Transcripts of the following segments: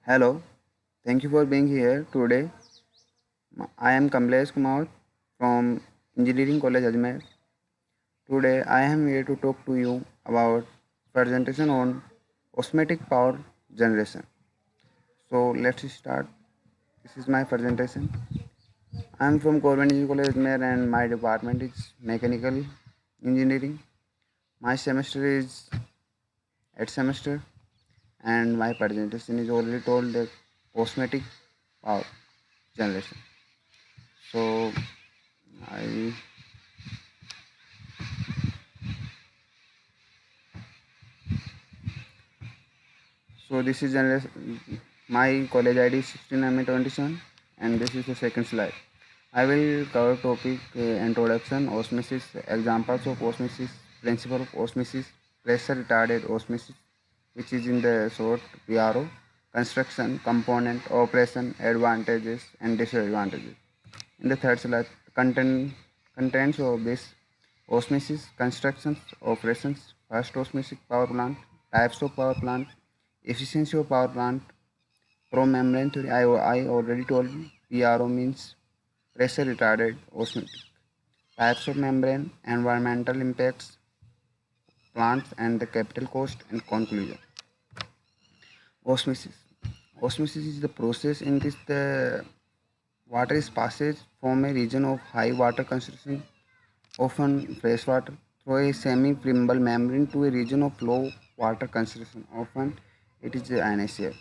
Hello, thank you for being here today. I am Kamlesh Kumar from Engineering College Ajmer. Today I am here to talk to you about presentation on osmotic power generation. So let's start. This is my presentation. I am from Government Engineering College Ajmer and my department is Mechanical Engineering. My semester is 8th semester and my presentation is already told that osmotic power generation. So I So this is my college ID is 16MA27 and this is the second slide. I will cover topic introduction, osmosis, examples of osmosis, principle of osmosis, pressure retarded osmosis, which is in the short PRO, construction, component, operation, advantages and disadvantages. In the third slide, contents of this osmosis, constructions, operations, first osmotic power plant, types of power plant, efficiency of power plant, pro-membrane theory. I already told you. PRO means pressure retarded osmotic. Types of membrane, environmental impacts, plants, and the capital cost and conclusion. Osmosis. Osmosis is the process in which the water is passed from a region of high water concentration, often fresh water, through a semi-permeable membrane to a region of low water concentration, often it is the NaCl.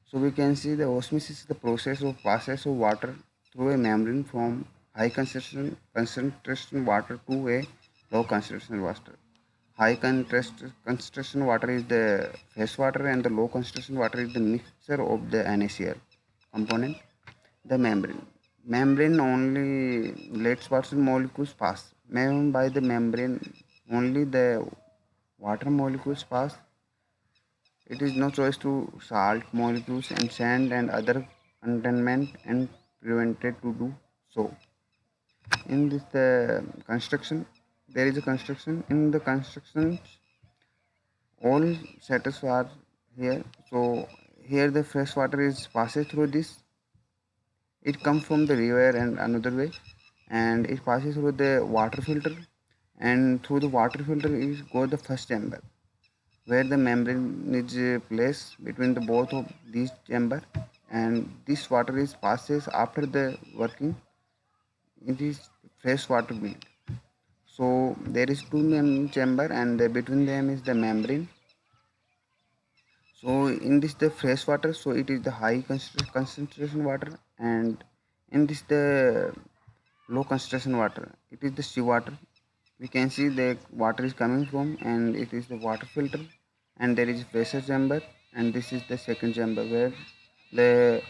So we can see the osmosis is the process of passage of water through a membrane from high concentration water to a low concentration water. High concentration water is the fresh water and the low concentration water is the mixture of the NaCl component. The membrane. Membrane only lets water molecules pass. By the membrane only the water molecules pass. It is no choice to salt molecules and sand and other containment and prevented to do so. In this construction, there is a construction. In the construction, all setups are here. So here the fresh water is passes through this. It comes from the river and another way, and it passes through the water filter, and through the water filter it goes the first chamber where the membrane is placed between the both of these chamber, and this water is passes after the working in this fresh water build. So there is two chamber and between them is the membrane. So in this the fresh water, so it is the high concentration water, and in this the low concentration water, it is the seawater. We can see the water is coming from, and it is the water filter, and there is pressure chamber, and this is the second chamber where the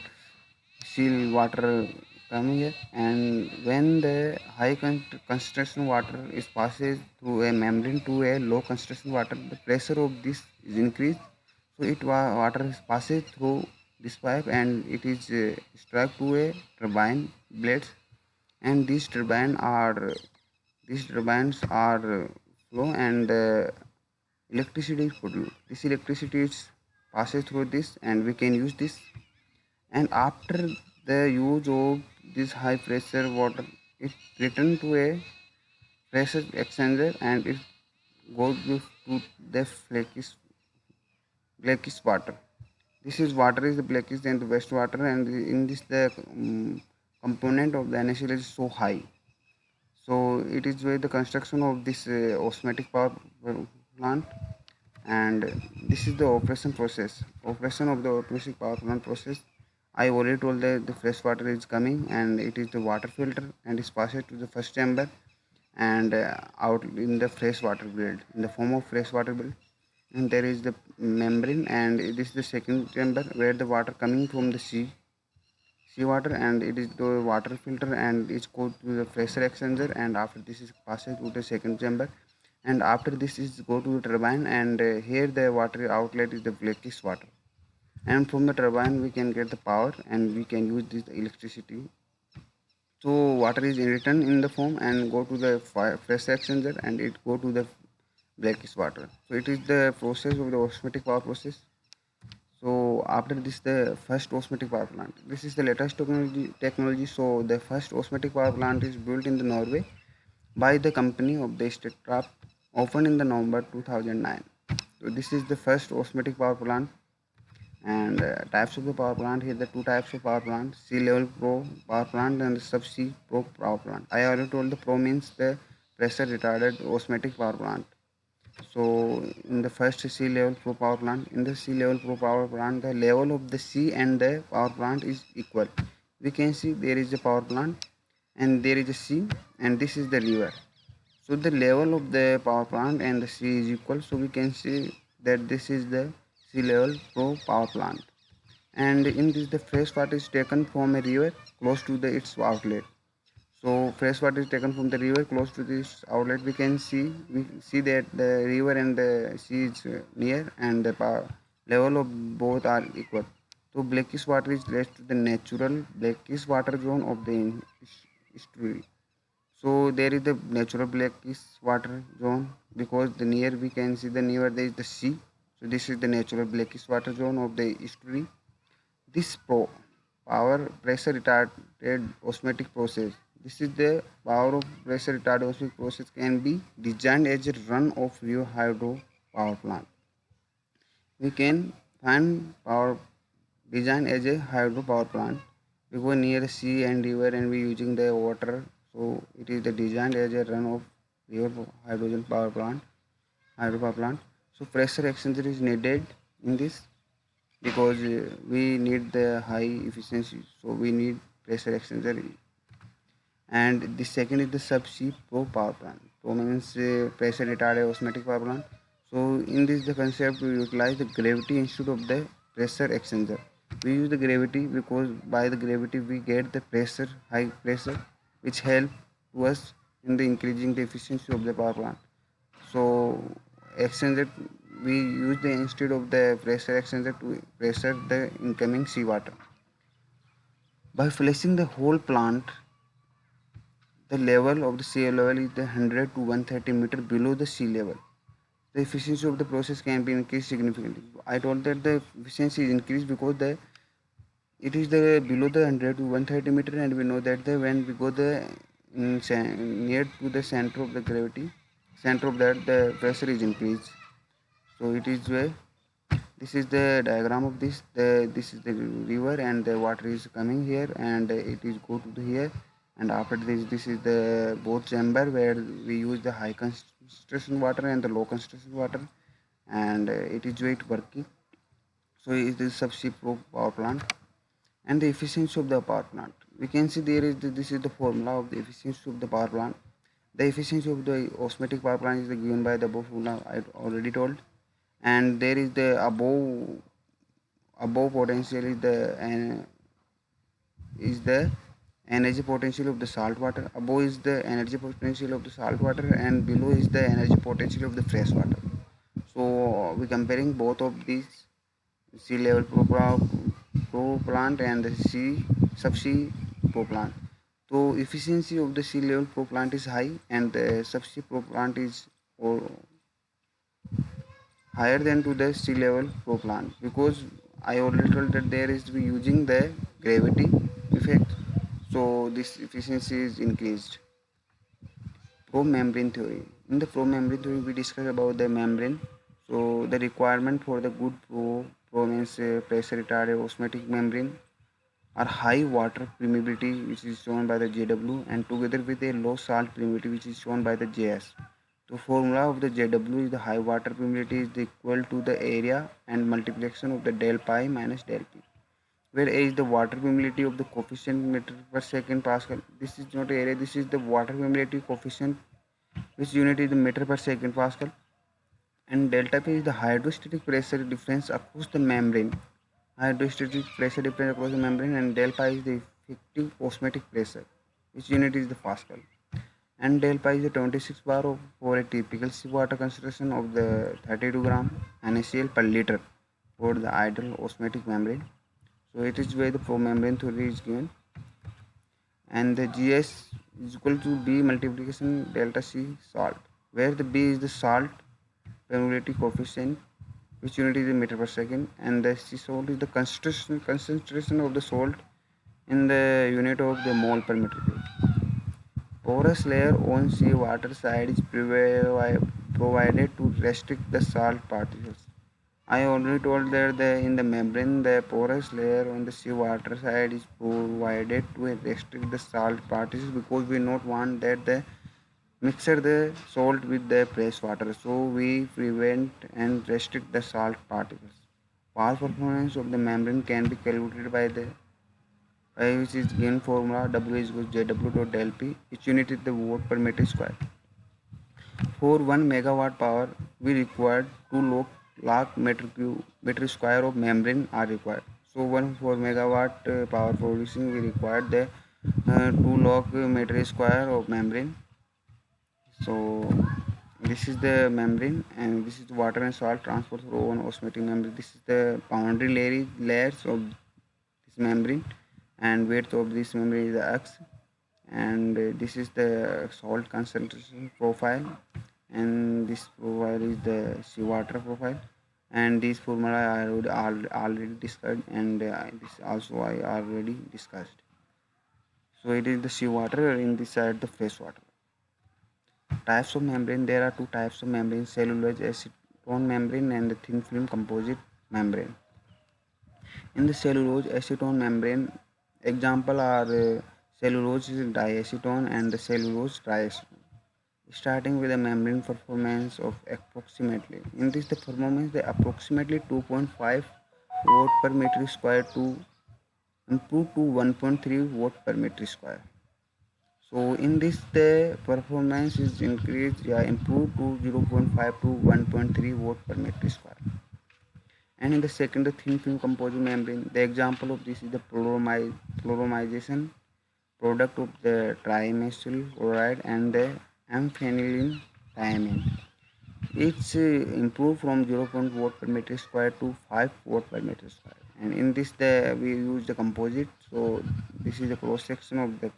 seal water coming here. And when the high concentration water is passes through a membrane to a low concentration water, the pressure of this is increased, so water is passes through this pipe and it is struck to a turbine blades, and these turbines are flow, and electricity is produced. This electricity is passes through this and we can use this, and after the use of this high pressure water, it return to a pressure exchanger and it goes to the blackish water. This is water is the blackest and the best water, and in this the component of the NaCl is so high. So it is where the construction of this osmotic power plant, and this is the operation process. Operation of the osmotic power plant process. I already told that the fresh water is coming and it is the water filter and is passed to the first chamber and out in the fresh water build in the form of fresh water build, and there is the membrane, and it is the second chamber where the water coming from the seawater, and it is the water filter and it's go to the pressure exchanger, and after this is passed to the second chamber, and after this is go to the turbine, and here the water outlet is the blackish water, and from the turbine we can get the power and we can use this electricity. So water is written in the form and go to the fresh exchanger and it go to the blackish water. So it is the process of the osmotic power process. So after this, the first osmotic power plant. This is the latest technology. So the first osmotic power plant is built in the Norway by the company of the Statkraft, opened in the November 2009. So this is the first osmotic power plant. And types of the power plant, here the two types of power plant: sea level pro power plant and the subsea pro power plant. I already told the pro means the pressure retarded osmotic power plant. So in the first sea level pro power plant, in the sea level pro power plant, the level of the sea and the power plant is equal. We can see there is a power plant and there is a sea, and this is the river. So the level of the power plant and the sea is equal. So we can see that this is the sea level pro power plant. And in this, the fresh water is taken from a river close to its outlet. So fresh water is taken from the river close to this outlet. We see that the river and the sea is near, and the power level of both are equal. So blackish water is less to the natural blackish water zone of the estuary. So there is the natural blackish water zone, because the near we can see the near there is the sea. So this is the natural blackish water zone of the estuary. This power pressure retarded osmotic process. This is the power of pressure retarded osmotic process can be designed as a run of river hydro power plant. We can find power design as a hydro power plant. We go near sea and river and we using the water. So it is the designed as a run of river hydrogen power plant, hydro power plant. So pressure exchanger is needed in this, because we need the high efficiency, so we need pressure exchanger. And the second is the subsea pro power plant. Pro means pressure retarded osmotic power plant. So in this the concept, we utilize the gravity instead of the pressure exchanger. We use the gravity because by the gravity we get the pressure, high pressure, which help to us in the increasing the efficiency of the power plant. So exchanger, we use the instead of the pressure exchanger to pressure the incoming seawater. By flushing the whole plant, the level of the sea level is the 100 to 130 meter below the sea level. The efficiency of the process can be increased significantly. I told that the efficiency is increased because the it is the below the 100 to 130 meter, and we know that the when we go the near to the center of the gravity, center of that, the pressure is increased. So it is where this is the diagram of this. This is the river and the water is coming here, and it is go to the here. And after this is the both chamber where we use the high concentration water and the low concentration water, and it is way to working. So it is subsea power plant. And the efficiency of the power plant, we can see there is this is the formula of the efficiency of the power plant. The efficiency of the osmotic power plant is given by the above formula I already told. And there is the above potential is the energy potential of the salt water. Above is the energy potential of the salt water, and below is the energy potential of the fresh water. So we comparing both of these, sea level pro plant and the sea subsea pro plant. So efficiency of the sea level pro plant is high, and the subsea pro plant is higher than to the sea level pro plant, because I already told that there is we using the gravity effect. So this efficiency is increased. Pro membrane theory. In the pro membrane theory, we discuss about the membrane. So the requirement for the good pro means pressure retarded osmotic membrane are high water permeability, which is shown by the JW, and together with a low salt permeability, which is shown by the JS. The formula of the JW is the high water permeability is equal to the area and multiplication of the del pi minus del p, where A is the water permeability of the coefficient meter per second Pascal. This is not area, this is the water permeability coefficient, which unit is the meter per second Pascal. And delta P is the hydrostatic pressure difference across the membrane. Hydrostatic pressure difference across the membrane, and del pi is the effective osmotic pressure, which unit is the Pascal. And del pi is the 26 bar for a typical seawater concentration of the 32 gram NaCl per liter for the ideal osmotic membrane. So it is where the pro membrane theory is given, and the GS is equal to B multiplication delta C salt, where the B is the salt permeability coefficient which unit is in meter per second, and the sea salt is the concentration of the salt in the unit of the mole per meter cube. Porous layer on sea water side is provided to restrict the salt particles. I already told that in the membrane, the porous layer on the seawater side is provided to restrict the salt particles because we not want that the mixture the salt with the fresh water. So we prevent and restrict the salt particles. Past performance of the membrane can be calculated by which is given formula W is equals JW dot del P. Each unit is the watt per meter square. For 1 megawatt power, we require 2 lakh meter square of membrane are required. So 1 4 megawatt power producing, we require the 2 lakh meter square of membrane. So this is the membrane, and this is the water and salt transport through one osmotic membrane. This is the boundary layers of this membrane, and width of this membrane is the x, and this is the salt concentration profile, and this profile is the seawater profile, and this formula I already discussed, and this also I already discussed. So it is the seawater, in this side the fresh water. Types of membrane: there are two types of membrane: cellulose acetone membrane and the thin film composite membrane. In the cellulose acetone membrane, example are cellulose diacetone and the cellulose triacetone. Starting with a membrane performance of approximately. In this, the performance the approximately 2.5 watt per meter square to improve to 1.3 watt per meter square. So in this, the performance is increased, improved to 0.5 to 1.3 watt per meter square. And in the second, the thin film composite membrane. The example of this is the polymerization product of the trimethyl chloride and the amphenylyl thiamine. It's improved from 0.1 watt per meter square to 5 watt per meter square. And in this, we use the composite. So this is the cross section of the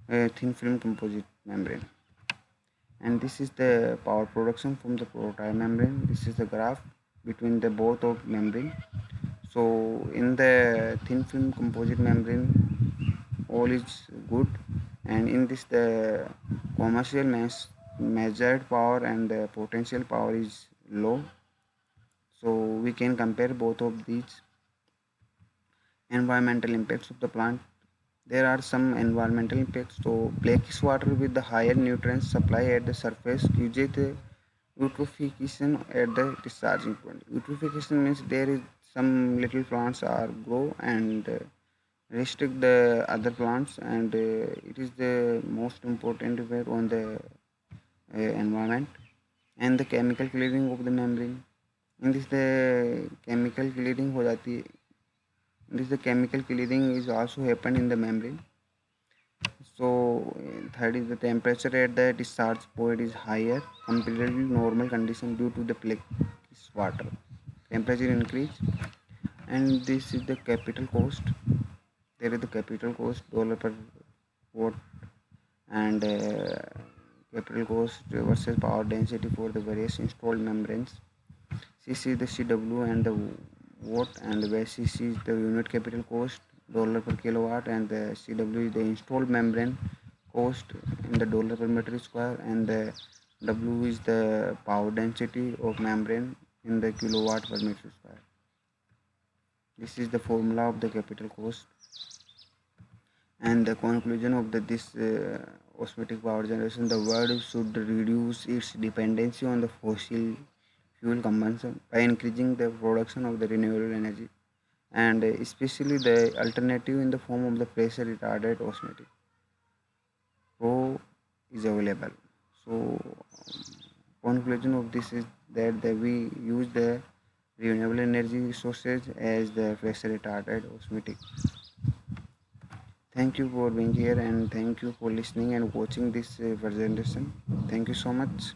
thin film composite membrane. And this is the power production from the prototype membrane. This is the graph between the both of membrane. So in the thin film composite membrane, all is good, and in this the commercial measured power and the potential power is low. So we can compare both of these. Environmental impacts of the plant: there are some environmental impacts. So blackish water with the higher nutrients supply at the surface causes the eutrophication at the discharging point. Eutrophication means there is some little plants are grow and restrict the other plants, and it is the most important effect on the environment. And the chemical clearing of the membrane. In this the chemical clearing हो जाती है. In this the chemical clearing is also happen in the membrane. So third is the temperature at the discharge point is higher comparatively normal condition due to the blackish water. Temperature increase. And this is the capital cost. There is the capital cost dollar per watt, and capital cost versus power density for the various installed membranes. CC is the CW and the watt, and where CC is the unit capital cost dollar per kilowatt, and the CW is the installed membrane cost in the dollar per meter square, and the W is the power density of membrane in the kilowatt per meter square. This is the formula of the capital cost. And the conclusion of this osmotic power generation: the world should reduce its dependency on the fossil fuel consumption by increasing the production of the renewable energy, and especially the alternative in the form of the pressure retarded osmotic flow is available. So conclusion of this is that we use the renewable energy sources as the pressure retarded osmotic. Thank you for being here, and thank you for listening and watching this presentation. Thank you so much.